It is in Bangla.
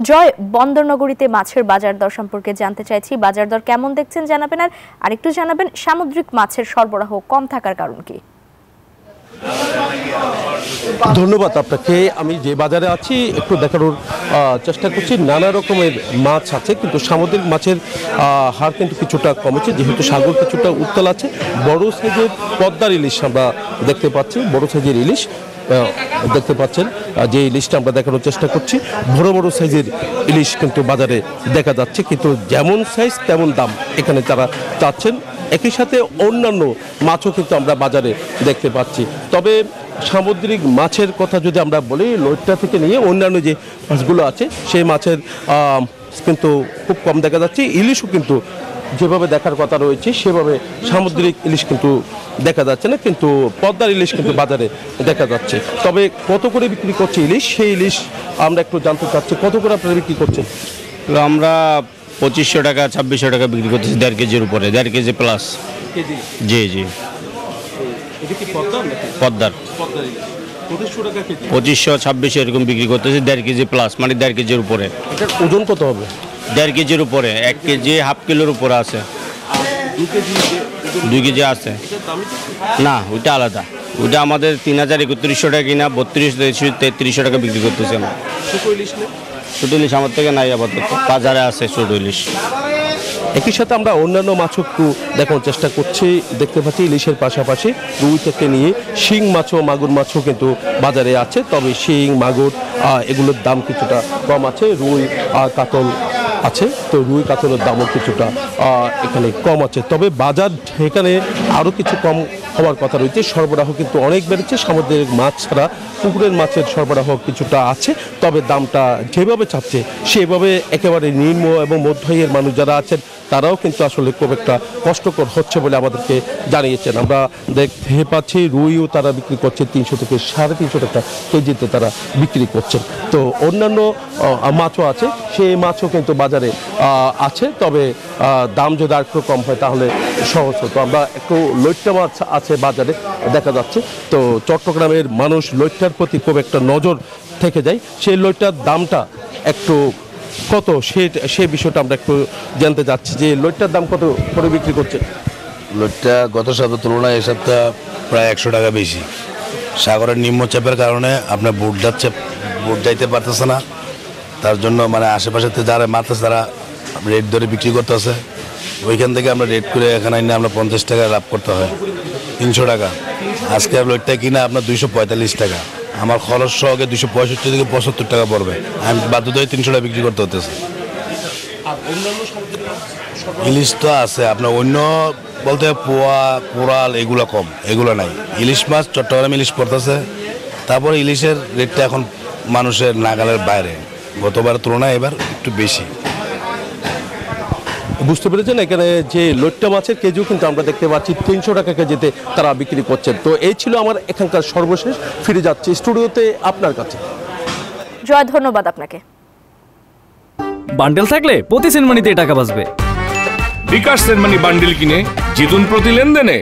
জয়, বন্দরনগরীতে মাছের বাজার দর সম্পর্কে জানতে চাইছি। বাজার দর কেমন দেখছেন জানাবেন, আর আরেকটু জানাবেন সামুদ্রিক মাছের সরবরাহ কম থাকার কারণ কি? ধন্যবাদ আপনাকে। আমি যে বাজারে আছি একটু দেখানোর চেষ্টা করছি। নানা রকমের মাছ আছে, কিন্তু সামুদ্রিক মাছের হার কিন্তু কিছুটা কমেছে, যেহেতু সাগর কিছুটা উত্তাল আছে। বড় সাইজের পদ্মার ইলিশ আমরা দেখতে পাচ্ছি, বড় সাইজের ইলিশ দেখতে পাচ্ছেন। যে ইলিশটা আমরা দেখানোর চেষ্টা করছি, বড় বড় সাইজের ইলিশ কিন্তু বাজারে দেখা যাচ্ছে, কিন্তু যেমন সাইজ তেমন দাম এখানে তারা চাচ্ছেন। একই সাথে অন্যান্য মাছও কিন্তু আমরা বাজারে দেখতে পাচ্ছি। তবে সামুদ্রিক মাছের কথা যদি আমরা বলি, লইট্টা থেকে নিয়ে অন্যান্য যে মাছগুলো আছে সেই মাছের কিন্তু খুব কম দেখা যাচ্ছে। ইলিশও কিন্তু যেভাবে দেখার কথা রয়েছে সেভাবে সামুদ্রিক ইলিশ কিন্তু দেখা যাচ্ছে না, কিন্তু পদ্মার ইলিশ কিন্তু বাজারে দেখা যাচ্ছে। তবে কত করে বিক্রি করছে ইলিশ, সেই ইলিশ আমরা একটু জানতে চাচ্ছি। কত করে আপনারা বিক্রি করছেন? আমরা 2500 টাকা 2600 টাকা বিক্রি করতেছি, 1.5 কেজির উপরে, 1.5 কেজি প্লাস। জি জি, পদ্মার 2500 2600 এরকম বিক্রি করতেছি, 1.5 কেজি প্লাস, মানে 1.5 কেজির উপরে। ওজন কত হবে? 1.5 কেজির উপরে, 1 কেজি হাফ কিলোর উপরে আছে। 2 কেজি আছে না, ওইটা আলাদা। ওইটা আমাদের 3000-3100 টাকা কিনা, 3200-3300 টাকা বিক্রি করতেছি আমরা। ছোট ইলিশ আমার থেকে নাই, আপাতত বাজারে আছে ছোট ইলিশ। একই সাথে আমরা অন্যান্য মাছও একটু দেখানোর চেষ্টা করছি। দেখতে পাচ্ছি ইলিশের পাশাপাশি রুই থেকে নিয়ে শিং মাছও, মাগুর মাছও কিন্তু বাজারে আছে। তবে শিং, মাগুর এগুলোর দাম কিছুটা কম আছে। রুই কাতল আছে, তো রুই কাতলের দামও কিছুটা এখানে কম আছে। তবে বাজার এখানে আরও কিছু কম হওয়ার কথা রয়েছে। সরবরাহ কিন্তু অনেক বেড়েছে। সামুদ্রিক মাছ ছাড়া পুকুরের মাছের সরবরাহ কিছুটা আছে, তবে দামটা যেভাবে চাচ্ছে সেভাবে একেবারে নিম্ন এবং মধ্যআয়ের মানুষ যারা আছেন তারাও কিন্তু আসলে খুব একটা কষ্টকর হচ্ছে বলে আমাদেরকে জানিয়েছেন। আমরা দেখতে পাচ্ছি রুইও তারা বিক্রি করছে 300 থেকে 350 টাকা কেজিতে তারা বিক্রি করছেন। তো অন্যান্য মাছও আছে, সেই মাছও কিন্তু বাজারে আছে, তবে দাম যদি আর একটু কম হয় তাহলে সহজ হতো। আমরা একটু লইট্টা মাছ আছে বাজারে দেখা যাচ্ছে। তো চট্টগ্রামের মানুষ লইট্টার প্রতি খুব একটা নজর থেকে যায়। সেই লইট্টার দামটা একটু কত সেই বিষয়টা আমরা একটু জানতে চাচ্ছি, যে লইট্টার দাম কত করে বিক্রি করছে? লইট্টা গত সপ্তাহের তুলনায় এই সপ্তাহে প্রায় 100 টাকা বেশি। সাগরের নিম্নচাপের কারণে আপনার বোট যাইতে পারতেছে না, তার জন্য মানে আশেপাশে যারা মারতেছে তারা রেট ধরে বিক্রি করতেছে। ওইখান থেকে আমরা রেট করে এখানে আইনে আমরা 50 টাকা লাভ করতে হয়, 300 টাকা। আজকে লইট্টা কিনা আপনার 245 টাকা, আমার খরচ সহকে 265 থেকে 75 টাকা পড়বে। আমি বাধ্য হয়ে 300 টাকা বিক্রি করতে হতেছে। ইলিশ তো আছে আপনার, অন্য বলতে পোয়া, কোরাল এগুলো কম, এগুলো নাই। ইলিশ মাছ চট্টগ্রাম ইলিশ পড়তেছে। তারপরে ইলিশের রেটটা এখন মানুষের নাগালের বাইরে, গতবারের তুলনায় এবার একটু বেশি। বুঝতে পেরেছেন, এখানে যে লইট্টা মাছের কেজিও কিন্তু আমরা দেখতে পাচ্ছি 300 টাকা কেজিতে তারা বিক্রি করছেন। তো এই ছিল আমার এখানকার সর্বশেষ। ফিরে যাচ্ছি স্টুডিওতে আপনার কাছে। জয়, ধন্যবাদ আপনাকে। বান্ডেল থাকলে প্রতি সেনমানিতে টাকা বাঁচবে। বিকাশ সেনমানি বান্ডেল কিনে জিতুন প্রতি লেনদেনে।